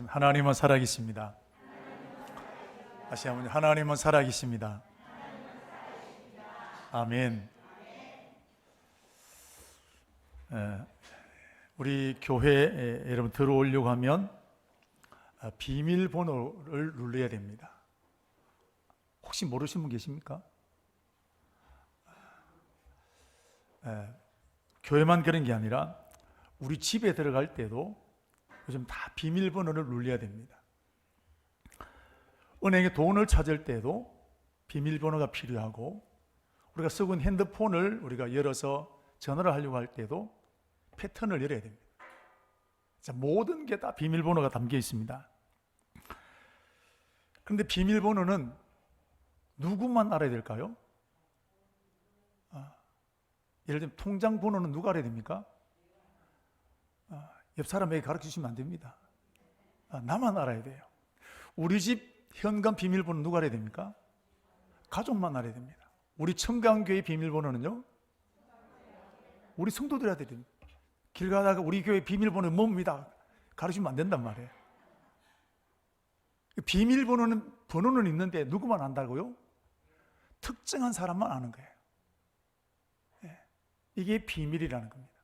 하나님은 살아계십니다. 다시 한번 하나님은 살아계십니다. 아멘. 우리 교회에 여러분 들어오려고 하면 비밀번호를 눌러야 됩니다. 혹시 모르시는 분 계십니까? 교회만 그런 게 아니라 우리 집에 들어갈 때도 요즘 다 비밀번호를 눌러야 됩니다. 은행에 돈을 찾을 때도 비밀번호가 필요하고, 우리가 쓰고 있는 핸드폰을 우리가 열어서 전화를 하려고 할 때도 패턴을 열어야 됩니다. 자, 모든 게 다 비밀번호가 담겨 있습니다. 그런데 비밀번호는 누구만 알아야 될까요? 예를 들면 통장 번호는 누가 알아야 됩니까? 옆 사람에게 가르쳐 주시면 안 됩니다. 나만 알아야 돼요. 우리 집 현관 비밀번호 누가 알아야 됩니까? 가족만 알아야 됩니다. 우리 청강교회 비밀번호는요? 우리 성도들이 알아야 됩니다. 길 가다가 우리 교회 비밀번호는 뭡니다. 가르치면 안 된단 말이에요. 번호는 있는데 누구만 안다고요? 특정한 사람만 아는 거예요. 이게 비밀이라는 겁니다.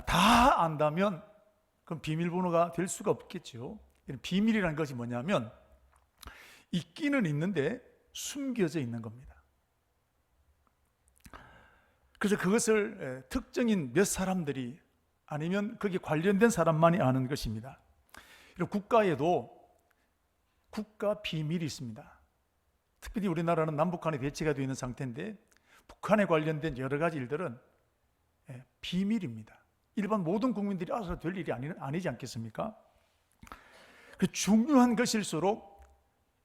다 안다면 그럼 비밀번호가 될 수가 없겠죠. 비밀이라는 것이 뭐냐면 있기는 있는데 숨겨져 있는 겁니다. 그래서 그것을 특정인 몇 사람들이 아니면 거기에 관련된 사람만이 아는 것입니다. 국가에도 국가 비밀이 있습니다. 특별히 우리나라는 남북한에 대치가 되어 있는 상태인데 북한에 관련된 여러 가지 일들은 비밀입니다. 일반 모든 국민들이 알아서 될 일이 아니지 않겠습니까? 그 중요한 것일수록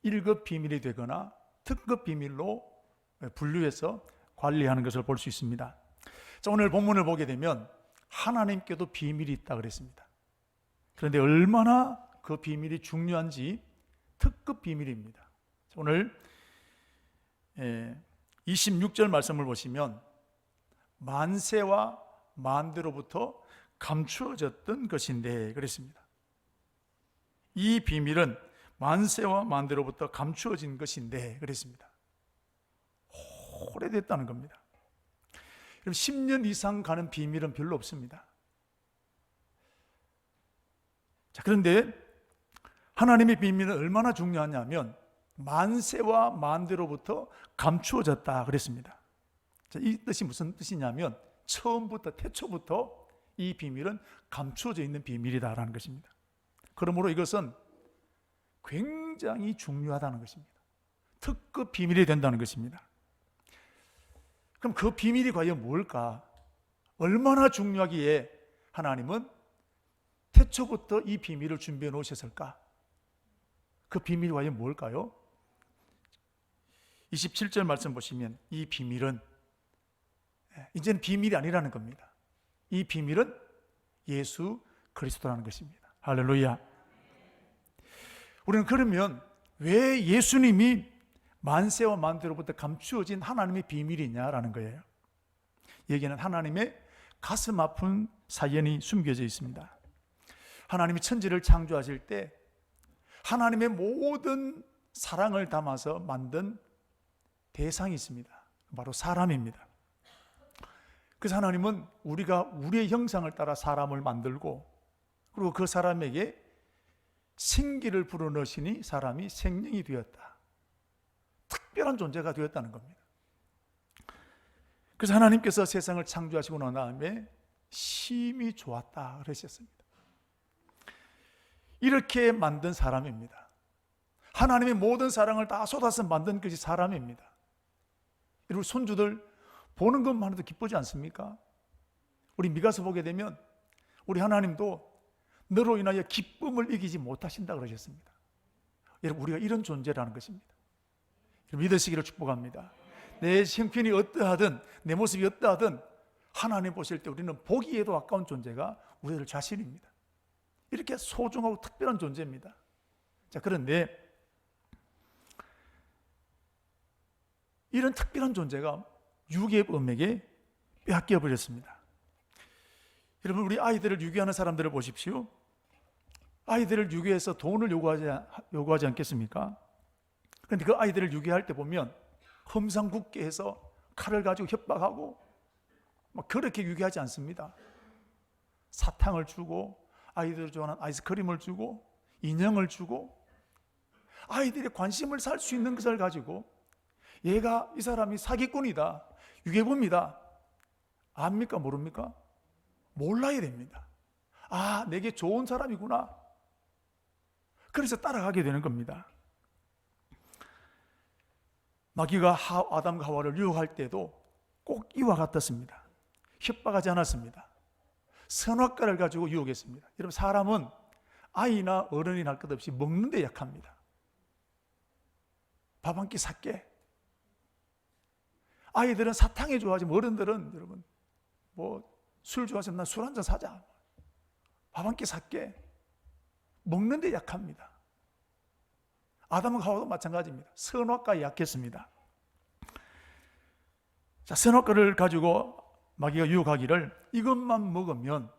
1급 비밀이 되거나 특급 비밀로 분류해서 관리하는 것을 볼 수 있습니다. 자, 오늘 본문을 보게 되면 하나님께도 비밀이 있다 그랬습니다. 그런데 얼마나 그 비밀이 중요한지 특급 비밀입니다. 오늘 26절 말씀을 보시면 만세와 만대로부터 감추어졌던 것인데 그랬습니다. 이 비밀은 만세와 만대로부터 감추어진 것인데 그랬습니다. 오래됐다는 겁니다. 10년 이상 가는 비밀은 별로 없습니다. 자, 그런데 하나님의 비밀은 얼마나 중요하냐면 만세와 만대로부터 감추어졌다 그랬습니다. 자, 이 뜻이 무슨 뜻이냐면 처음부터 태초부터 이 비밀은 감추어져 있는 비밀이다라는 것입니다. 그러므로 이것은 굉장히 중요하다는 것입니다. 특급 비밀이 된다는 것입니다. 그럼 그 비밀이 과연 뭘까? 얼마나 중요하기에 하나님은 태초부터 이 비밀을 준비해 놓으셨을까? 그 비밀이 과연 뭘까요? 27절 말씀 보시면 이 비밀은 이제는 비밀이 아니라는 겁니다. 이 비밀은 예수 그리스도라는 것입니다. 할렐루야. 우리는 그러면 왜 예수님이 만세와 만대로부터 감추어진 하나님의 비밀이냐라는 거예요. 여기에는 하나님의 가슴 아픈 사연이 숨겨져 있습니다. 하나님이 천지를 창조하실 때 하나님의 모든 사랑을 담아서 만든 대상이 있습니다. 바로 사람입니다. 그래서 하나님은 우리가 우리의 형상을 따라 사람을 만들고, 그리고 그 사람에게 생기를 불어넣으시니 사람이 생명이 되었다. 특별한 존재가 되었다는 겁니다. 그래서 하나님께서 세상을 창조하시고 난 다음에 심히 좋았다 그러셨습니다. 이렇게 만든 사람입니다. 하나님의 모든 사랑을 다 쏟아서 만든 것이 사람입니다. 우리 손주들 보는 것만 해도 기쁘지 않습니까? 우리 미가서 보게 되면 우리 하나님도 너로 인하여 기쁨을 이기지 못하신다 그러셨습니다. 여러분, 우리가 이런 존재라는 것입니다. 믿으시기를 축복합니다. 내 형편이 어떠하든 내 모습이 어떠하든 하나님 보실 때 우리는 보기에도 아까운 존재가 우리들 자신입니다. 이렇게 소중하고 특별한 존재입니다. 자, 그런데 이런 특별한 존재가 유괴의 범에게 빼앗겨 버렸습니다. 여러분, 우리 아이들을 유괴하는 사람들을 보십시오. 아이들을 유괴해서 돈을 요구하지 않겠습니까? 그런데 그 아이들을 유괴할 때 보면 험상궂게 해서 칼을 가지고 협박하고 막 그렇게 유괴하지 않습니다. 사탕을 주고 아이들이 좋아하는 아이스크림을 주고 인형을 주고 아이들의 관심을 살 수 있는 것을 가지고 얘가 이 사람이 사기꾼이다, 유괴범이다 압니까 모릅니까? 몰라야 됩니다. 아, 내게 좋은 사람이구나. 그래서 따라가게 되는 겁니다. 마귀가 아담과 하와를 유혹할 때도 꼭 이와 같았습니다. 협박하지 않았습니다. 선악과를 가지고 유혹했습니다. 여러분, 사람은 아이나 어른이 날 것 없이 먹는 데 약합니다. 밥 한 끼 살게. 아이들은 사탕이 좋아하지만 어른들은 여러분 뭐 술 좋아하시면 난 술 한 잔 사자. 밥 한 끼 살게. 먹는 데 약합니다. 아담과 하와도 마찬가지입니다. 선악과에 약했습니다. 자, 선악과를 가지고 마귀가 유혹하기를 이것만 먹으면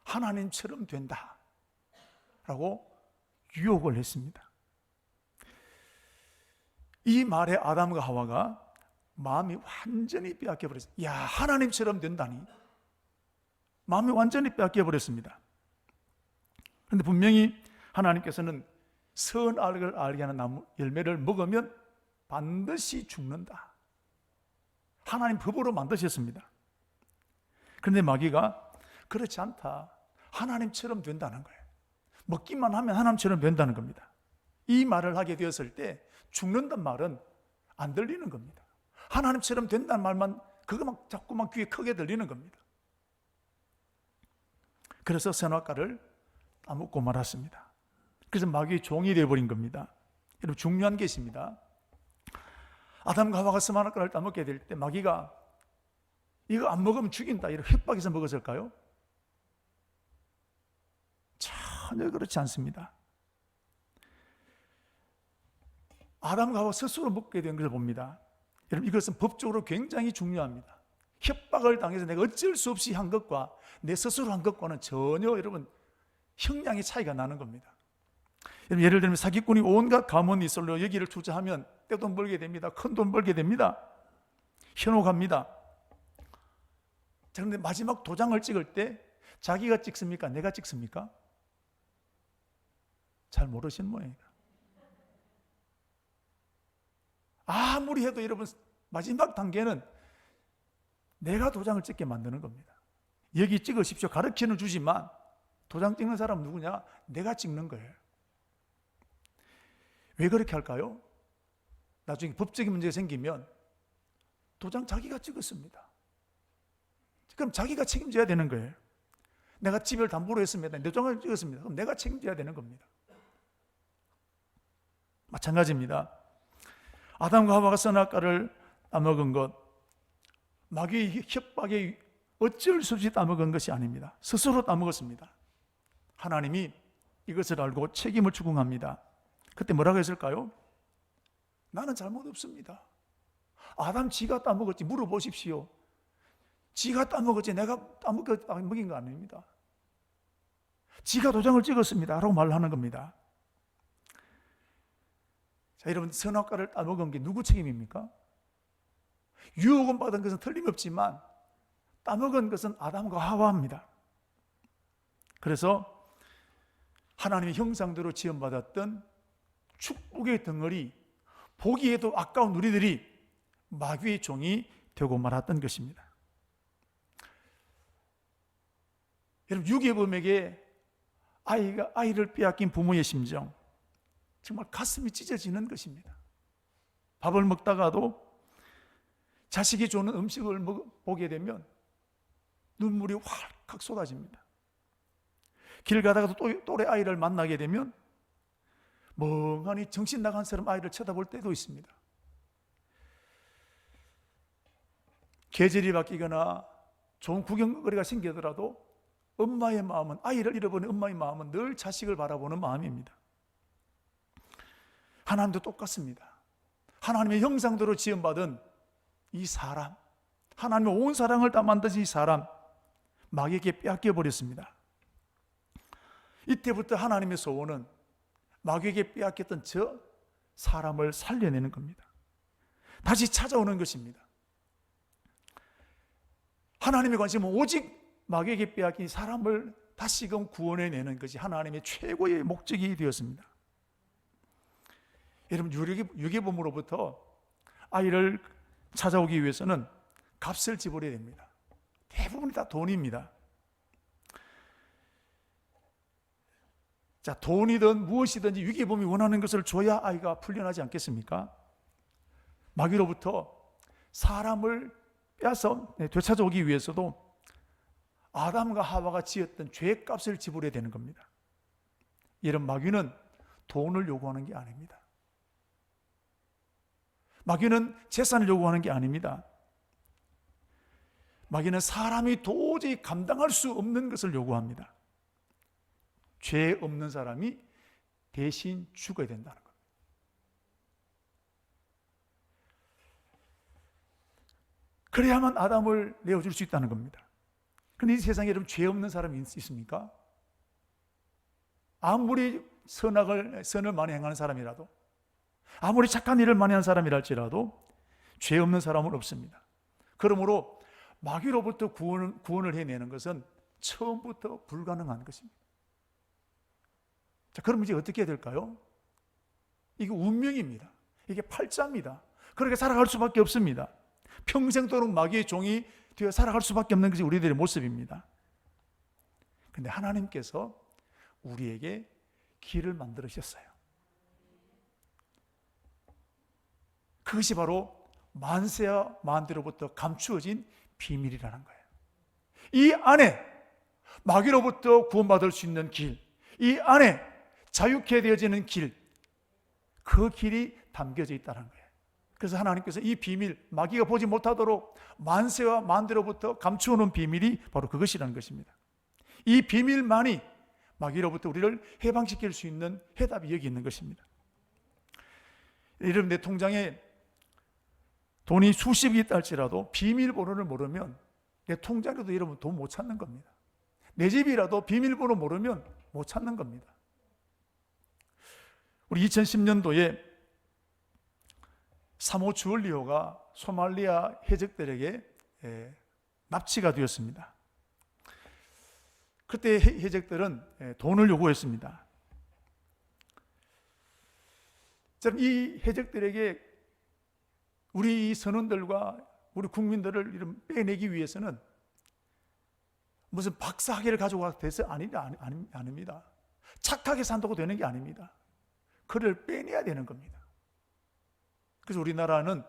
하나님처럼 된다 라고 유혹을 했습니다. 이 말에 아담과 하와가 마음이 완전히 빼앗겨 버렸어요. 야, 하나님처럼 된다니. 마음이 완전히 빼앗겨 버렸습니다. 그런데 분명히 하나님께서는 선악을 알게 하는 나무 열매를 먹으면 반드시 죽는다. 하나님 법으로 만드셨습니다. 그런데 마귀가 그렇지 않다. 하나님처럼 된다는 거예요. 먹기만 하면 하나님처럼 된다는 겁니다. 이 말을 하게 되었을 때 죽는단 말은 안 들리는 겁니다. 하나님처럼 된다는 말만 그거만 자꾸만 귀에 크게 들리는 겁니다. 그래서 선악과를 따먹고 말았습니다. 그래서 마귀의 종이 되어버린 겁니다. 여러분, 중요한 게 있습니다. 아담과 하와가 선악과를 따먹게 될 때 마귀가 이거 안 먹으면 죽인다 이런 협박해서 먹었을까요? 전혀 그렇지 않습니다. 아담과 하와 스스로 먹게 된 것을 봅니다. 여러분, 이것은 법적으로 굉장히 중요합니다. 협박을 당해서 내가 어쩔 수 없이 한 것과 내 스스로 한 것과는 전혀 여러분 형량의 차이가 나는 겁니다. 여러분, 예를 들면 사기꾼이 온갖 가문이설로 여기를 투자하면 떼돈 벌게 됩니다. 큰 돈 벌게 됩니다. 현혹합니다. 그런데 마지막 도장을 찍을 때 자기가 찍습니까? 내가 찍습니까? 잘 모르시는 모양이다. 아무리 해도 여러분 마지막 단계는 내가 도장을 찍게 만드는 겁니다. 여기 찍으십시오 가르치는 주지만 도장 찍는 사람은 누구냐? 내가 찍는 거예요. 왜 그렇게 할까요? 나중에 법적인 문제가 생기면 도장 자기가 찍었습니다. 그럼 자기가 책임져야 되는 거예요. 내가 집을 담보로 했습니다. 내 도장을 찍었습니다. 그럼 내가 책임져야 되는 겁니다. 마찬가지입니다. 아담과 하와가 선악과를 따먹은 것, 마귀의 협박에 어쩔 수 없이 따먹은 것이 아닙니다. 스스로 따먹었습니다. 하나님이 이것을 알고 책임을 추궁합니다. 그때 뭐라고 했을까요? 나는 잘못 없습니다. 아담 지가 따먹었지 물어보십시오. 지가 따먹었지 내가 따먹인 거 아닙니다. 지가 도장을 찍었습니다 라고 말을 하는 겁니다. 자, 여러분, 선악과를 따먹은 게 누구 책임입니까? 유혹은 받은 것은 틀림없지만 따먹은 것은 아담과 하와입니다. 그래서 하나님의 형상대로 지음받았던 축복의 덩어리, 보기에도 아까운 우리들이 마귀의 종이 되고 말았던 것입니다. 여러분, 유괴범에게 아이를 빼앗긴 부모의 심정, 정말 가슴이 찢어지는 것입니다. 밥을 먹다가도 자식이 주는 음식을 보게 되면 눈물이 활칵 쏟아집니다. 길 가다가도 또래 아이를 만나게 되면 멍하니 정신 나간 사람 아이를 쳐다볼 때도 있습니다. 계절이 바뀌거나 좋은 구경거리가 생기더라도 엄마의 마음은, 아이를 잃어버린 엄마의 마음은 늘 자식을 바라보는 마음입니다. 하나님도 똑같습니다. 하나님의 형상대로 지음받은 이 사람, 하나님의 온 사랑을 다 만드신 이 사람, 마귀에게 빼앗겨 버렸습니다. 이때부터 하나님의 소원은 마귀에게 빼앗겼던 저 사람을 살려내는 겁니다. 다시 찾아오는 것입니다. 하나님의 관심은 오직 마귀에게 빼앗긴 사람을 다시금 구원해내는 것이 하나님의 최고의 목적이 되었습니다. 여러분, 유괴범으로부터 아이를 찾아오기 위해서는 값을 지불해야 됩니다. 대부분이 다 돈입니다. 자, 돈이든 무엇이든지 유괴범이 원하는 것을 줘야 아이가 풀려나지 않겠습니까? 마귀로부터 사람을 빼앗아 되찾아오기 위해서도 아담과 하와가 지었던 죄의 값을 지불해야 되는 겁니다. 이런 마귀는 돈을 요구하는 게 아닙니다. 마귀는 재산을 요구하는 게 아닙니다. 마귀는 사람이 도저히 감당할 수 없는 것을 요구합니다. 죄 없는 사람이 대신 죽어야 된다는 겁니다. 그래야만 아담을 내어줄 수 있다는 겁니다. 그런데 이 세상에 여러분, 죄 없는 사람이 있습니까? 아무리 선을 많이 행하는 사람이라도, 아무리 착한 일을 많이 하는 사람이라 할지라도 죄 없는 사람은 없습니다. 그러므로 마귀로부터 구원을 해내는 것은 처음부터 불가능한 것입니다. 자, 그럼 이제 어떻게 해야 될까요? 이게 운명입니다. 이게 팔자입니다. 그렇게 살아갈 수밖에 없습니다. 평생도록 마귀의 종이 되어 살아갈 수밖에 없는 것이 우리들의 모습입니다. 그런데 하나님께서 우리에게 길을 만들으셨어요. 그것이 바로 만세와 만대로부터 감추어진 비밀이라는 거예요. 이 안에 마귀로부터 구원받을 수 있는 길, 이 안에 자유케 되어지는 길, 그 길이 담겨져 있다는 거예요. 그래서 하나님께서 이 비밀, 마귀가 보지 못하도록 만세와 만대로부터 감추어놓은 비밀이 바로 그것이라는 것입니다. 이 비밀만이 마귀로부터 우리를 해방시킬 수 있는 해답이 여기 있는 것입니다. 여러분, 내 통장에 돈이 수십이 있다 할지라도 비밀번호를 모르면 내 통장에도 여러분 돈 못 찾는 겁니다. 내 집이라도 비밀번호 모르면 못 찾는 겁니다. 우리 2010년도에 3호 주얼리호가 소말리아 해적들에게 납치가 되었습니다. 그때 해적들은 돈을 요구했습니다. 이 해적들에게 우리 선원들과 우리 국민들을 빼내기 위해서는 무슨 박사학위를 가지고 와서 돼서 아닙니다. 착하게 산다고 되는 게 아닙니다. 그를 빼내야 되는 겁니다. 그래서 우리나라는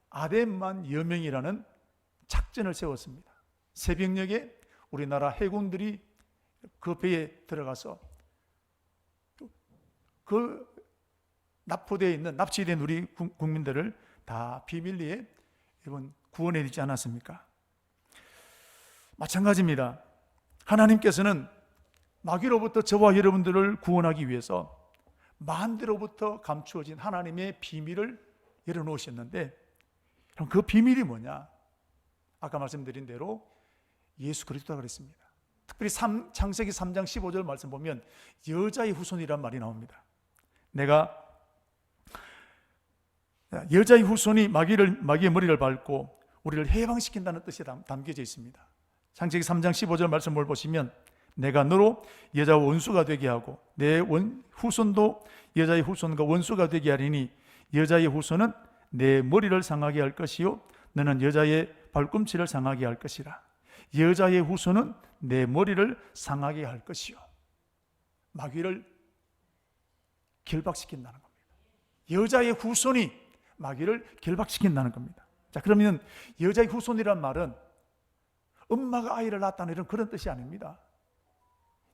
아덴만 여명이라는 작전을 세웠습니다. 새벽녘에 우리나라 해군들이 그 배에 들어가서 그 납포되어 있는, 납치된 우리 국민들을 다 비밀리에 이번 구원해 주지 않았습니까? 마찬가지입니다. 하나님께서는 마귀로부터 저와 여러분들을 구원하기 위해서 만대로부터 감추어진 하나님의 비밀을 열어놓으셨는데, 그럼 그 비밀이 뭐냐? 아까 말씀드린 대로 예수 그리스도라 그랬습니다. 특별히 창세기 3장 15절 말씀 보면 여자의 후손이란 말이 나옵니다. 여자의 후손이 마귀의 머리를 밟고 우리를 해방시킨다는 뜻이 담겨져 있습니다. 창세기 3장 15절 말씀을 보시면 내가 너로 여자와 원수가 되게 하고 내 후손도 여자의 후손과 원수가 되게 하리니 여자의 후손은 내 머리를 상하게 할 것이요 너는 여자의 발꿈치를 상하게 할 것이라. 여자의 후손은 내 머리를 상하게 할 것이요. 마귀를 결박시킨다는 겁니다. 여자의 후손이 마귀를 결박시킨다는 겁니다. 자, 그러면 여자의 후손이란 말은 엄마가 아이를 낳았다는 이런 그런 뜻이 아닙니다.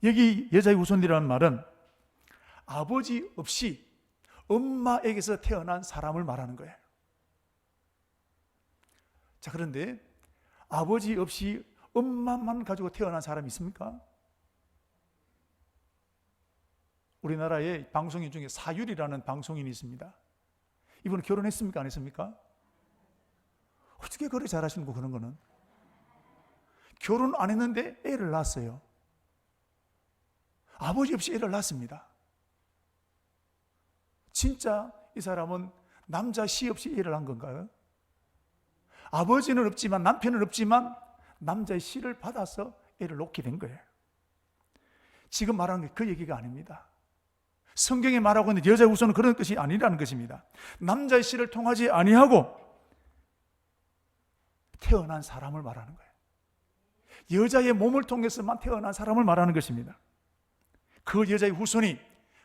여기 여자의 후손이라는 말은 아버지 없이 엄마에게서 태어난 사람을 말하는 거예요. 자, 그런데 아버지 없이 엄마만 가지고 태어난 사람이 있습니까? 우리나라에 방송인 중에 사율이라는 방송인이 있습니다. 이분은 결혼했습니까? 안 했습니까? 어떻게 그렇게 잘하시는 거 그런 거는? 결혼 안 했는데 애를 낳았어요. 아버지 없이 애를 낳습니다. 진짜 이 사람은 남자 씨 없이 애를 낳은 건가요? 아버지는 없지만, 남편은 없지만 남자의 씨를 받아서 애를 놓게 된 거예요. 지금 말하는 게 그 얘기가 아닙니다. 성경에 말하고 있는 여자의 후손은 그런 뜻이 아니라는 것입니다. 남자의 씨를 통하지 아니하고 태어난 사람을 말하는 거예요. 여자의 몸을 통해서만 태어난 사람을 말하는 것입니다. 그 여자의 후손이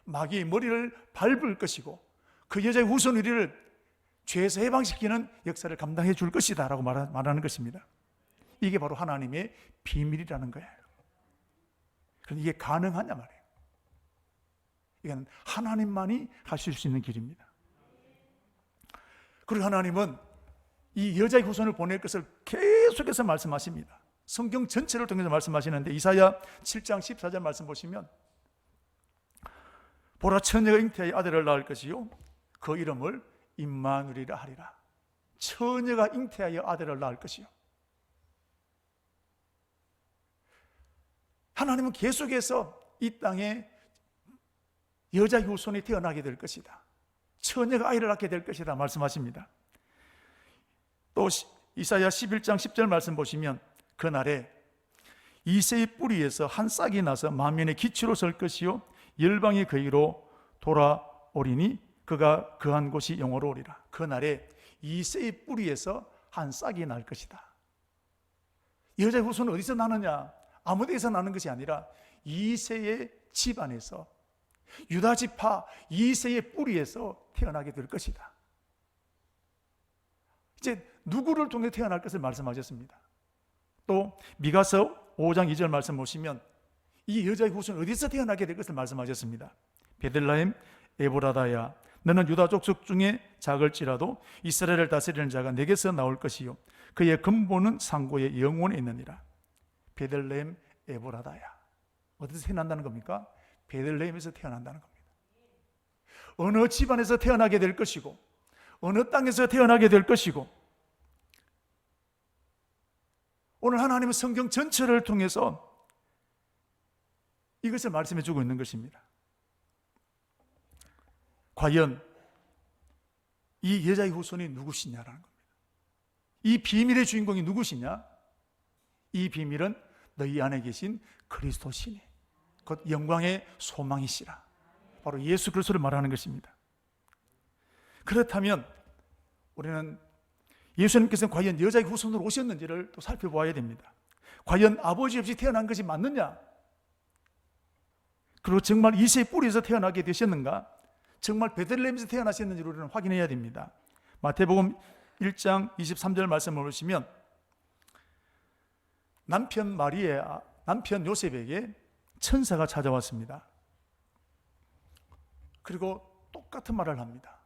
마귀의 머리를 밟을 것이고 그 여자의 후손 우리를 죄에서 해방시키는 역사를 감당해 줄 것이다 라고 말하는 것입니다. 이게 바로 하나님의 비밀이라는 거예요. 그런데 이게 가능하냐 말이에요. 이건 하나님만이 하실 수 있는 길입니다. 그리고 하나님은 이 여자의 후손을 보낼 것을 계속해서 말씀하십니다. 성경 전체를 통해서 말씀하시는데 이사야 7장 14절 말씀 보시면 보라 처녀가 잉태하여 아들을 낳을 것이요 그 이름을 임마누엘이라 하리라. 처녀가 잉태하여 아들을 낳을 것이요. 하나님은 계속해서 이 땅에 여자의 후손이 태어나게 될 것이다. 처녀가 아이를 낳게 될 것이다 말씀하십니다. 또 이사야 11장 10절 말씀 보시면 그날에 이새의 뿌리에서 한 싹이 나서 만민의 기초로 설 것이요 열방이 그에게로 돌아오리니 그가 거한 곳이 영원로 오리라. 그날에 이새의 뿌리에서 한 싹이 날 것이다. 여자의 후손은 어디서 나느냐? 아무 데에서 나는 것이 아니라 이새의 집안에서, 유다 지파 이새의 뿌리에서 태어나게 될 것이다. 이제 누구를 통해 태어날 것을 말씀하셨습니다. 또 미가서 5장 2절 말씀 보시면 이 여자의 후손은 어디서 태어나게 될 것을 말씀하셨습니다. 베들레헴 에브라다야 너는 유다 족속 중에 작을지라도 이스라엘을 다스리는 자가 내게서 나올 것이요 그의 근본은 상고의 영원에 있느니라. 베들레헴 에브라다야. 어디서 태어난다는 겁니까? 베들레헴에서 태어난다는 겁니다. 어느 집안에서 태어나게 될 것이고 어느 땅에서 태어나게 될 것이고 오늘 하나님은 성경 전체를 통해서 이것을 말씀해 주고 있는 것입니다. 과연 이 여자의 후손이 누구시냐라는 겁니다. 이 비밀의 주인공이 누구시냐? 이 비밀은 너희 안에 계신 그리스도시니 곧 영광의 소망이시라. 바로 예수 그리스도를 말하는 것입니다. 그렇다면 우리는 예수님께서는 과연 여자의 후손으로 오셨는지를 또 살펴보아야 됩니다. 과연 아버지 없이 태어난 것이 맞느냐? 그리고 정말 이새의 뿌리에서 태어나게 되셨는가? 정말 베들레헴에서 태어나셨는지를 우리는 확인해야 됩니다. 마태복음 1장 23절 말씀을 보시면 남편 요셉에게 천사가 찾아왔습니다. 그리고 똑같은 말을 합니다.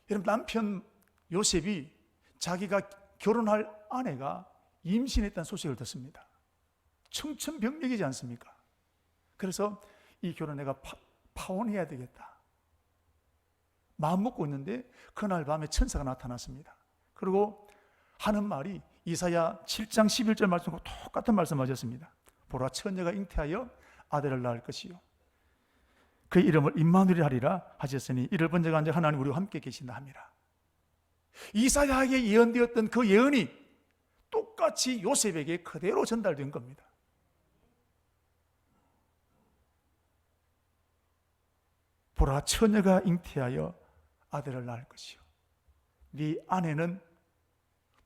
여러분, 남편 요셉이 자기가 결혼할 아내가 임신했다는 소식을 듣습니다. 청천벽력이지 않습니까? 그래서 이 결혼 내가 파혼해야 되겠다 마음 먹고 있는데 그날 밤에 천사가 나타났습니다. 그리고 하는 말이 이사야 7장 11절 말씀과 똑같은 말씀하셨습니다. 보라 처녀가 잉태하여 아들을 낳을 것이요 그 이름을 임마누엘 하리라 하셨으니 이를 번제한 자 하나님 우리와 함께 계신다 함이라. 이사야에게 예언되었던 그 예언이 똑같이 요셉에게 그대로 전달된 겁니다. 보라 처녀가 잉태하여 아들을 낳을 것이요 네 아내는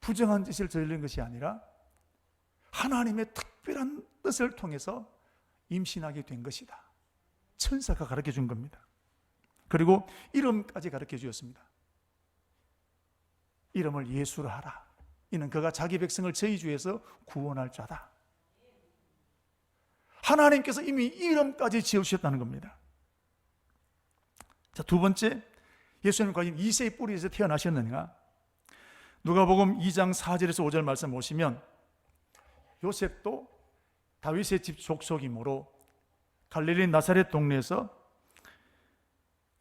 부정한 짓을 저지른 것이 아니라 하나님의 특별한 뜻을 통해서 임신하게 된 것이다. 천사가 가르쳐 준 겁니다. 그리고 이름까지 가르쳐 주었습니다. 이름을 예수라 하라. 이는 그가 자기 백성을 저희주에서 구원할 자다. 하나님께서 이미 이름까지 지어주셨다는 겁니다. 자, 두 번째, 예수님 과연 이새의 뿌리에서 태어나셨느냐? 누가복음 2장 4절에서 5절 말씀 보시면 요셉도 다윗의 집 족속이므로 갈릴리 나사렛 동네에서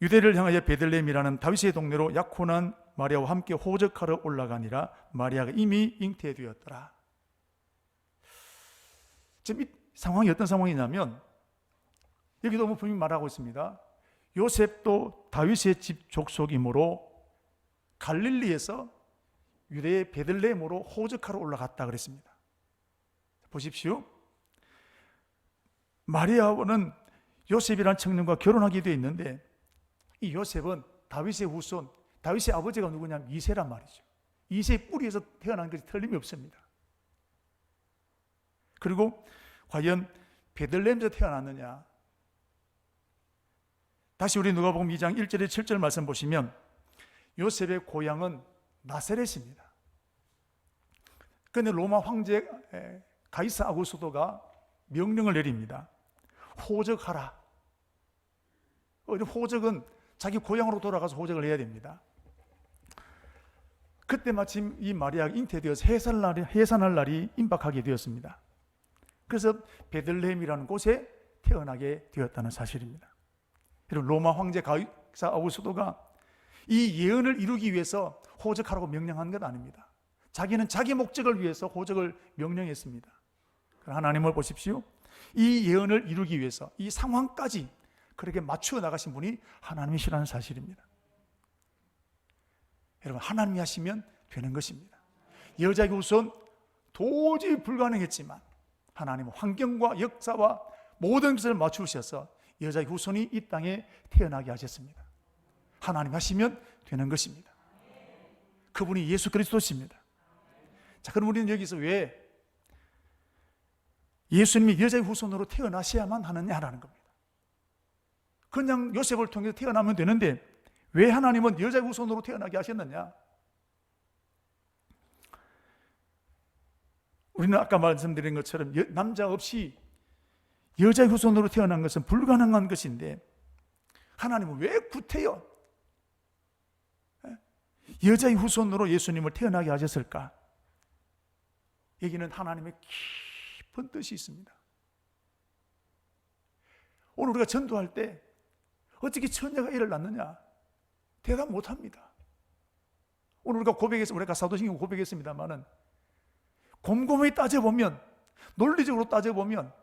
유대를 향하여 베들레헴이라는 다윗의 동네로 약혼한 마리아와 함께 호적하러 올라가니라. 마리아가 이미 잉태되었더라. 지금 이 상황이 어떤 상황이냐면 여기도 분명히 말하고 있습니다. 요셉도 다윗의 집 족속이므로 갈릴리에서 유대의 베들레헴으로 호적하러 올라갔다 그랬습니다. 보십시오. 마리아는 요셉이라는 청년과 결혼하게 되어 있는데, 이 요셉은 다윗의 후손, 다윗의 아버지가 누구냐면 이새란 말이죠. 이새의 뿌리에서 태어난 것이 틀림이 없습니다. 그리고 과연 베들레헴에서 태어났느냐? 다시 우리 누가복음 2장 1절에 7절 말씀 보시면 요셉의 고향은 나사렛입니다. 그런데 로마 황제 가이사 아구스토가 명령을 내립니다. 호적하라. 호적은 자기 고향으로 돌아가서 호적을 해야 됩니다. 그때 마침 이 마리아가 잉태되어서 해산할 날이 임박하게 되었습니다. 그래서 베들레헴이라는 곳에 태어나게 되었다는 사실입니다. 그리고 로마 황제 가이사 아구스토가 이 예언을 이루기 위해서 호적하라고 명령한 것 아닙니다. 자기는 자기 목적을 위해서 호적을 명령했습니다. 하나님을 보십시오. 이 예언을 이루기 위해서 이 상황까지 그렇게 맞추어 나가신 분이 하나님이시라는 사실입니다. 여러분, 하나님이 하시면 되는 것입니다. 여자의 후손 도저히 불가능했지만 하나님은 환경과 역사와 모든 것을 맞추셔서 여자의 후손이 이 땅에 태어나게 하셨습니다. 하나님 하시면 되는 것입니다. 그분이 예수 그리스도십니다. 자, 그럼 우리는 여기서 왜 예수님이 여자의 후손으로 태어나셔야만 하느냐라는 겁니다. 그냥 요셉을 통해서 태어나면 되는데 왜 하나님은 여자의 후손으로 태어나게 하셨느냐? 우리는 아까 말씀드린 것처럼 남자 없이 여자의 후손으로 태어난 것은 불가능한 것인데 하나님은 왜 구태여 여자의 후손으로 예수님을 태어나게 하셨을까? 여기는 하나님의 깊은 뜻이 있습니다. 오늘 우리가 전도할 때 어떻게 처녀가 애를 낳느냐? 대답 못합니다. 오늘 우리가 사도신경 고백했습니다만은 곰곰이 따져보면, 논리적으로 따져보면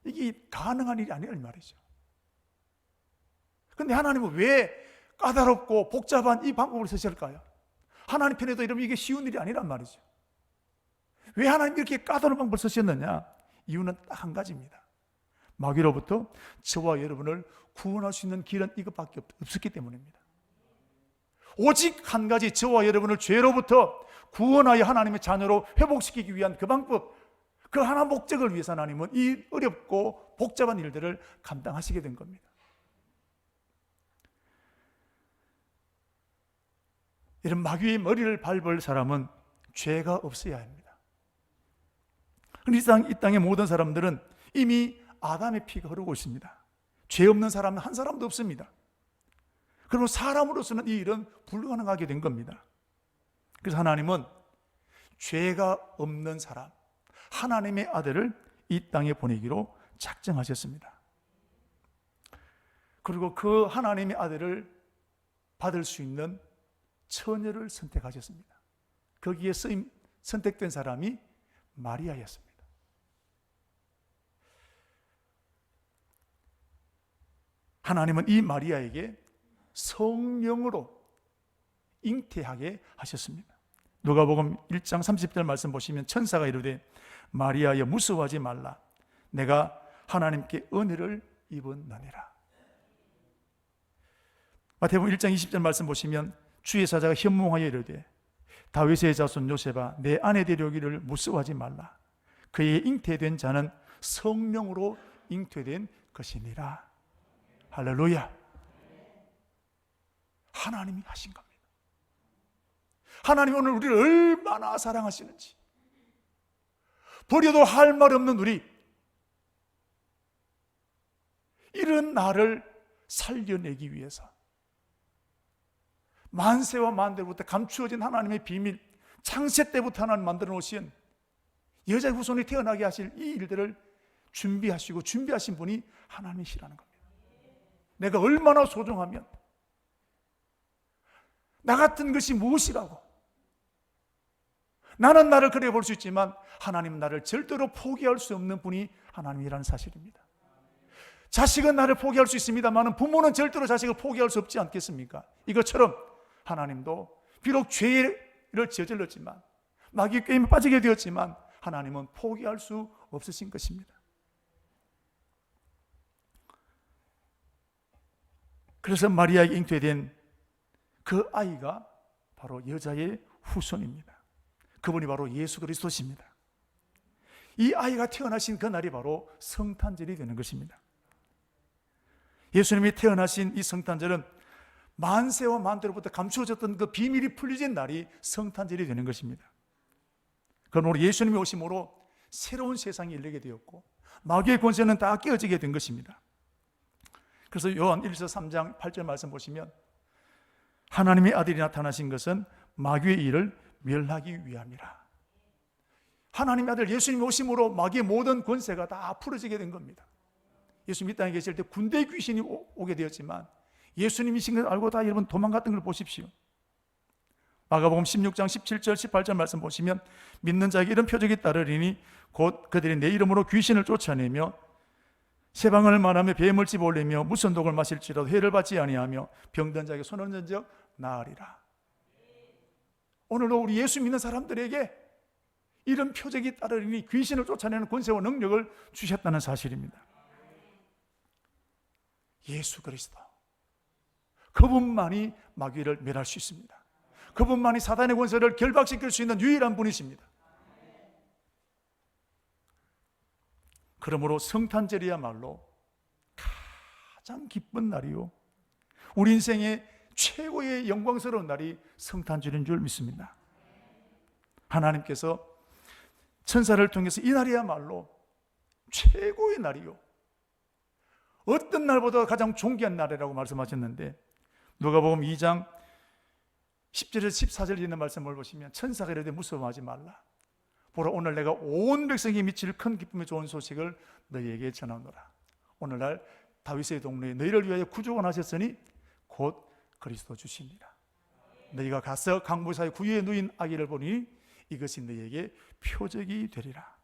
이게 가능한 일이 아니란 말이죠. 그런데 하나님은 왜 까다롭고 복잡한 이 방법을 쓰실까요? 하나님 편에도 이러면 이게 쉬운 일이 아니란 말이죠. 왜 하나님이 이렇게 까다로운 방법을 쓰셨느냐? 이유는 딱 한 가지입니다. 마귀로부터 저와 여러분을 구원할 수 있는 길은 이것밖에 없었기 때문입니다. 오직 한 가지, 저와 여러분을 죄로부터 구원하여 하나님의 자녀로 회복시키기 위한 그 방법, 그 하나 목적을 위해서 하나님은 이 어렵고 복잡한 일들을 감당하시게 된 겁니다. 이런 마귀의 머리를 밟을 사람은 죄가 없어야 합니다. 이 땅의 모든 사람들은 이미 아담의 피가 흐르고 있습니다. 죄 없는 사람은 한 사람도 없습니다. 그러면 사람으로서는 이 일은 불가능하게 된 겁니다. 그래서 하나님은 죄가 없는 사람, 하나님의 아들을 이 땅에 보내기로 작정하셨습니다. 그리고 그 하나님의 아들을 받을 수 있는 처녀를 선택하셨습니다. 거기에 선택된 사람이 마리아였습니다. 하나님은 이 마리아에게 성령으로 잉태하게 하셨습니다. 누가복음 1장 30절 말씀 보시면 천사가 이르되 마리아여 무서워하지 말라 내가 하나님께 은혜를 입었느니라. 마태복음 1장 20절 말씀 보시면 주의 사자가 현몽하여 이르되 다윗의 자손 요셉아 내 아내 데려오기를 무서워하지 말라 그의 잉태된 자는 성령으로 잉태된 것이니라. 할렐루야. 하나님이 하신 겁니다. 하나님이 오늘 우리를 얼마나 사랑하시는지, 버려도 할 말 없는 우리, 이런 나를 살려내기 위해서 만세와 만대부터 감추어진 하나님의 비밀, 창세 때부터 하나님 만들어 놓으신 여자의 후손이 태어나게 하실 이 일들을 준비하시고 준비하신 분이 하나님이시라는 겁니다. 내가 얼마나 소중하면 나 같은 것이 무엇이라고, 나는 나를 그래 볼 수 있지만 하나님은 나를 절대로 포기할 수 없는 분이 하나님이라는 사실입니다. 자식은 나를 포기할 수 있습니다만 부모는 절대로 자식을 포기할 수 없지 않겠습니까? 이것처럼 하나님도 비록 죄를 저질렀지만 마귀 게임에 빠지게 되었지만 하나님은 포기할 수 없으신 것입니다. 그래서 마리아에게 잉태된 그 아이가 바로 여자의 후손입니다. 그분이 바로 예수 그리스도십니다. 이 아이가 태어나신 그 날이 바로 성탄절이 되는 것입니다. 예수님이 태어나신 이 성탄절은 만세와 만대로부터 감추어졌던 그 비밀이 풀려진 날이 성탄절이 되는 것입니다. 그러므로 예수님이 오심으로 새로운 세상이 열리게 되었고 마귀의 권세는 다 깨어지게 된 것입니다. 그래서 요한 1서 3장 8절 말씀 보시면 하나님의 아들이 나타나신 것은 마귀의 일을 멸하기 위함이라. 하나님의 아들 예수님이 오심으로 마귀의 모든 권세가 다 풀어지게 된 겁니다. 예수님 이 땅에 계실 때 군대 귀신이 오게 되었지만 예수님이신 걸 알고 다 여러분 도망갔던 걸 보십시오. 마가복음 16장 17절 18절 말씀 보시면 믿는 자에게 이런 표적이 따르리니 곧 그들이 내 이름으로 귀신을 쫓아내며 세방을 말하며 뱀을 집어올리며 무슨 독을 마실지라도 해를 받지 아니하며 병든 자에게 손을 얹은 적 나으리라. 오늘도 우리 예수 믿는 사람들에게 이런 표적이 따르리니 귀신을 쫓아내는 권세와 능력을 주셨다는 사실입니다. 예수 그리스도 그분만이 마귀를 멸할 수 있습니다. 그분만이 사단의 권세를 결박시킬 수 있는 유일한 분이십니다. 그러므로 성탄절이야말로 가장 기쁜 날이요 우리 인생의 최고의 영광스러운 날이 성탄절인 줄 믿습니다. 하나님께서 천사를 통해서 이 날이야말로 최고의 날이요 어떤 날보다 가장 존귀한 날이라고 말씀하셨는데 누가복음 2장 10절에서 14절 있는 말씀을 보시면 천사가 이르되 무서워하지 말라. 보라 오늘 내가 온 백성이 미칠 큰 기쁨의 좋은 소식을 너희에게 전하노라. 오늘날 다윗의 동네에 너희를 위하여 구주가 나셨으니 곧 그리스도 주시니라. 너희가 가서 강물 사이 구유에 누인 아기를 보니 이것이 너희에게 표적이 되리라.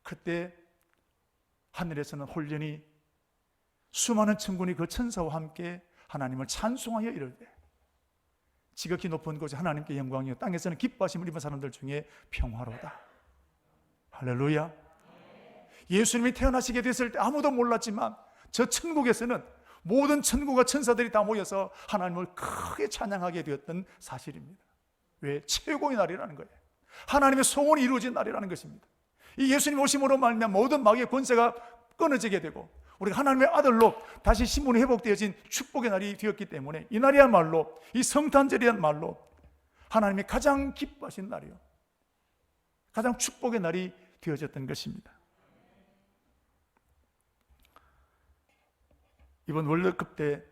그때 하늘에서는 홀련히 수많은 천군이 그 천사와 함께 하나님을 찬송하여 이르되 지극히 높은 곳에 하나님께 영광이요 땅에서는 기뻐하심을 입은 사람들 중에 평화로다. 할렐루야. 예수님이 태어나시게 됐을 때 아무도 몰랐지만 저 천국에서는 모든 천국과 천사들이 다 모여서 하나님을 크게 찬양하게 되었던 사실입니다. 왜? 최고의 날이라는 거예요. 하나님의 소원이 이루어진 날이라는 것입니다. 이 예수님 오심으로 말미암아 모든 마귀의 권세가 끊어지게 되고 우리가 하나님의 아들로 다시 신분이 회복되어진 축복의 날이 되었기 때문에 이 날이야말로 이 성탄절이야말로 하나님이 가장 기뻐하신 날이요 가장 축복의 날이 되어졌던 것입니다. 이번 월드컵 때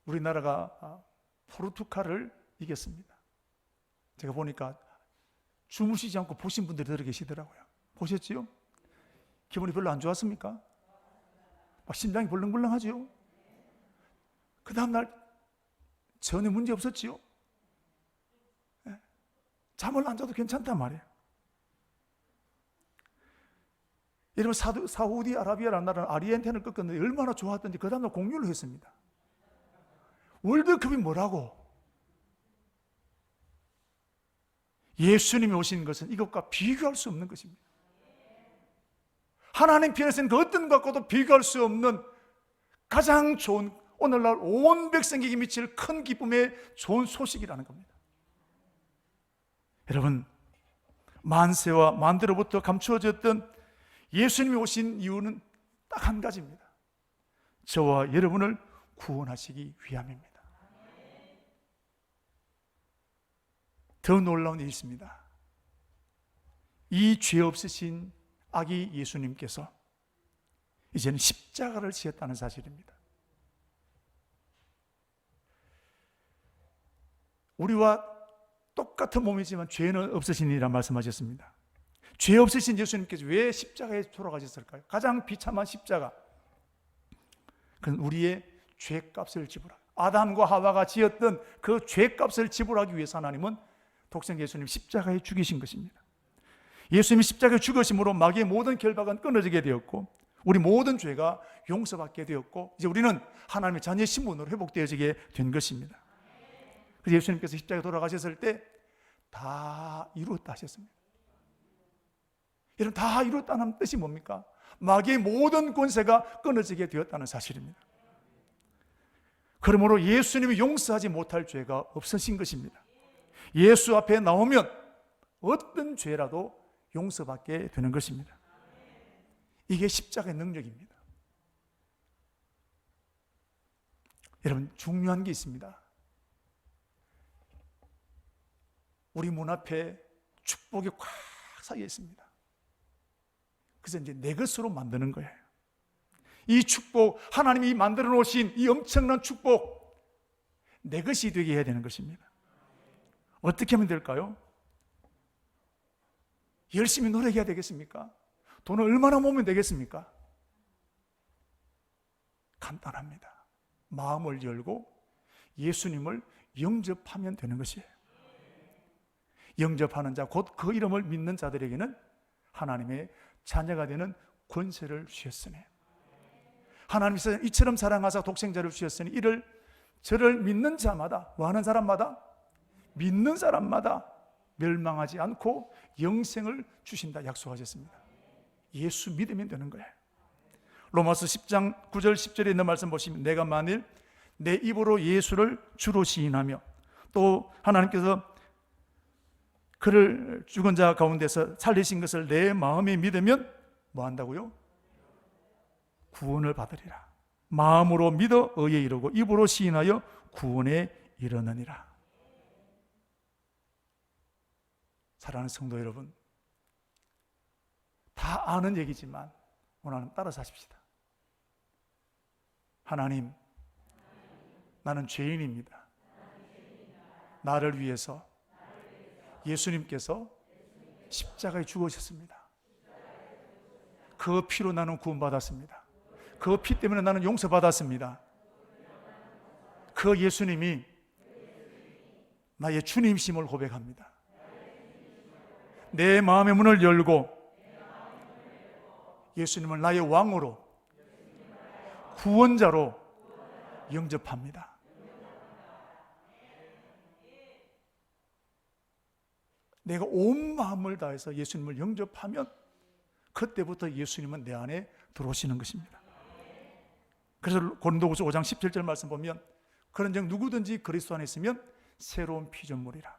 우리나라가 포르투갈을 이겼습니다. 제가 보니까 주무시지 않고 보신 분들이 들어 계시더라고요. 보셨지요? 기분이 별로 안 좋았습니까? 막 심장이 벌렁벌렁하지요? 그 다음날 전혀 문제 없었지요? 잠을 안 자도 괜찮단 말이에요. 여러분 사우디아라비아라는 나라는 아르헨티나를 꺾었는데 얼마나 좋았던지 그 다음날 공유를 했습니다. 월드컵이 뭐라고? 예수님이 오신 것은 이것과 비교할 수 없는 것입니다. 하나님 편에서는 그 어떤 것과도 비교할 수 없는 가장 좋은 오늘날 온 백성에게 미칠 큰 기쁨의 좋은 소식이라는 겁니다. 여러분 만세와 만대로부터 감추어졌던 예수님이 오신 이유는 딱 한 가지입니다. 저와 여러분을 구원하시기 위함입니다. 더 놀라운 일이 있습니다. 이 죄 없으신 아기 예수님께서 이제는 십자가를 지었다는 사실입니다. 우리와 똑같은 몸이지만 죄는 없으시니라 말씀하셨습니다. 죄 없으신 예수님께서 왜 십자가에 돌아가셨을까요? 가장 비참한 십자가. 그건 우리의 죄값을 지불하고 아담과 하와가 지었던 그 죄값을 지불하기 위해서 하나님은 독생 예수님 십자가에 죽이신 것입니다. 예수님이 십자가에 죽으심으로 마귀의 모든 결박은 끊어지게 되었고 우리 모든 죄가 용서받게 되었고 이제 우리는 하나님의 자녀의 신분으로 회복되어지게 된 것입니다. 그래서 예수님께서 십자가에 돌아가셨을 때 다 이루었다 하셨습니다. 여러분, 다 이루었다는 뜻이 뭡니까? 마귀의 모든 권세가 끊어지게 되었다는 사실입니다. 그러므로 예수님이 용서하지 못할 죄가 없으신 것입니다. 예수 앞에 나오면 어떤 죄라도 용서받게 되는 것입니다. 이게 십자가의 능력입니다. 여러분, 중요한 게 있습니다. 우리 문 앞에 축복이 꽉 쌓여 있습니다. 그래서 이제 내 것으로 만드는 거예요. 이 축복, 하나님이 만들어 놓으신 이 엄청난 축복, 내 것이 되게 해야 되는 것입니다. 어떻게 하면 될까요? 열심히 노력해야 되겠습니까? 돈을 얼마나 모으면 되겠습니까? 간단합니다. 마음을 열고 예수님을 영접하면 되는 것이에요. 영접하는 자, 곧 그 이름을 믿는 자들에게는 하나님의 자녀가 되는 권세를 주셨으니 하나님께서 이처럼 사랑하사 독생자를 주셨으니 이를 저를 믿는 자마다, 뭐 하는 사람마다? 믿는 사람마다 멸망하지 않고 영생을 주신다 약속하셨습니다. 예수 믿으면 되는 거예요. 로마서 10장 9절 10절에 있는 말씀 보시면 내가 만일 내 입으로 예수를 주로 시인하며 또 하나님께서 그를 죽은 자 가운데서 살리신 것을 내 마음에 믿으면 뭐 한다고요? 구원을 받으리라. 마음으로 믿어 의에 이르고 입으로 시인하여 구원에 이르느니라. 사랑하는 성도 여러분, 다 아는 얘기지만 오늘은 따라 사십시다. 하나님, 나는 죄인입니다. 나를 위해서 예수님께서 십자가에 죽으셨습니다. 그 피로 나는 구원받았습니다. 그 피 때문에 나는 용서받았습니다. 그 예수님이 나의 주님심을 고백합니다. 내 마음의 문을 열고 예수님을 나의 왕으로, 구원자로 영접합니다. 내가 온 마음을 다해서 예수님을 영접하면 그때부터 예수님은 내 안에 들어오시는 것입니다. 그래서 고린도후서 5장 17절 말씀 보면 그런즉 누구든지 그리스도 안에 있으면 새로운 피조물이라.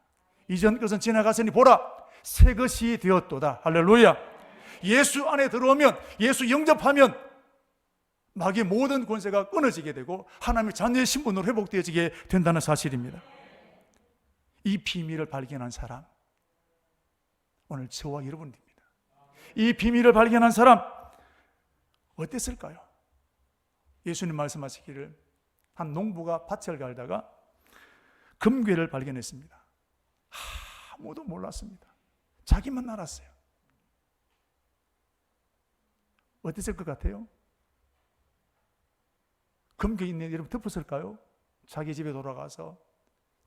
이전 것은 지나갔으니 보라 새 것이 되었도다. 할렐루야. 예수 안에 들어오면, 예수 영접하면 마귀의 모든 권세가 끊어지게 되고 하나님의 자녀의 신분으로 회복되어지게 된다는 사실입니다. 이 비밀을 발견한 사람, 오늘 저와 여러분입니다. 이 비밀을 발견한 사람 어땠을까요? 예수님 말씀하시기를 한 농부가 밭을 갈다가 금괴를 발견했습니다. 아무도 몰랐습니다. 자기만 알았어요. 어땠을 것 같아요? 금괴 있는 여러분 덮었을까요? 자기 집에 돌아가서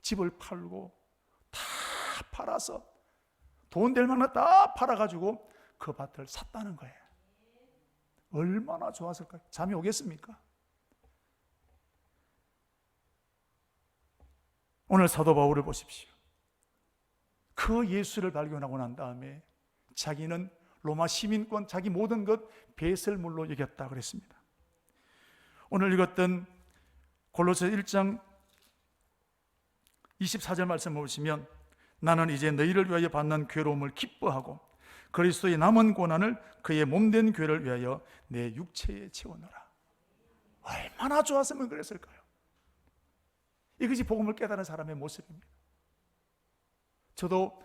집을 팔고 다 팔아서 돈 될 만한 다 팔아가지고 그 밭을 샀다는 거예요. 얼마나 좋았을까요? 잠이 오겠습니까? 오늘 사도 바울을 보십시오. 그 예수를 발견하고 난 다음에 자기는 로마 시민권, 자기 모든 것 배설물로 여겼다 그랬습니다. 오늘 읽었던 골로새 1장 24절 말씀을 보시면 나는 이제 너희를 위하여 받는 괴로움을 기뻐하고 그리스도의 남은 고난을 그의 몸된 교회를 위하여 내 육체에 채우노라. 얼마나 좋았으면 그랬을까요? 이것이 복음을 깨달은 사람의 모습입니다. 저도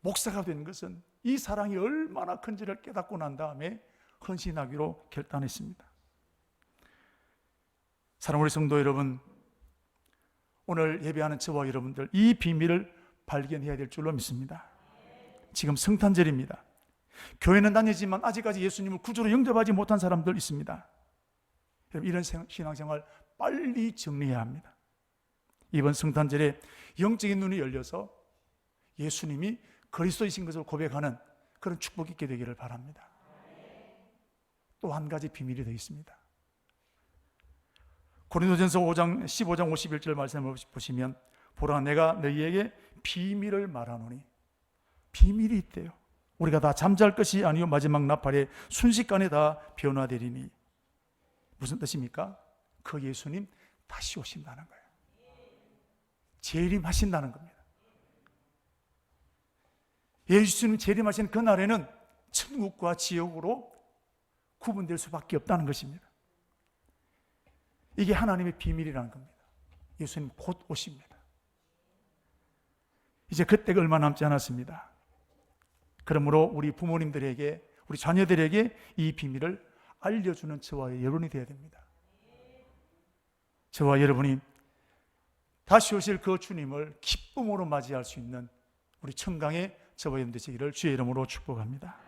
목사가 된 것은 이 사랑이 얼마나 큰지를 깨닫고 난 다음에 헌신하기로 결단했습니다. 사랑하는 우리 성도 여러분, 오늘 예배하는 저와 여러분들 이 비밀을 발견해야 될 줄로 믿습니다. 지금 성탄절입니다. 교회는 다니지만 아직까지 예수님을 구주로 영접하지 못한 사람들 있습니다. 이런 신앙생활 빨리 정리해야 합니다. 이번 성탄절에 영적인 눈이 열려서 예수님이 그리스도이신 것을 고백하는 그런 축복이 있게 되기를 바랍니다. 또 한 가지 비밀이 더 있습니다. 고린도전서 15장 51절 말씀을 보시면 보라 내가 너희에게 비밀을 말하노니, 비밀이 있대요. 우리가 다 잠잘 것이 아니요 마지막 나팔에 순식간에 다 변화되리니. 무슨 뜻입니까? 그 예수님 다시 오신다는 거예요. 재림하신다는 겁니다. 예수님 재림하신 그날에는 천국과 지옥으로 구분될 수밖에 없다는 것입니다. 이게 하나님의 비밀이라는 겁니다. 예수님 곧 오십니다. 이제 그때가 얼마 남지 않았습니다. 그러므로 우리 부모님들에게, 우리 자녀들에게 이 비밀을 알려주는 저와 여러분이 되어야 됩니다. 저와 여러분이 다시 오실 그 주님을 기쁨으로 맞이할 수 있는 우리 청강의 저와 여러분 되시기를 주의 이름으로 축복합니다.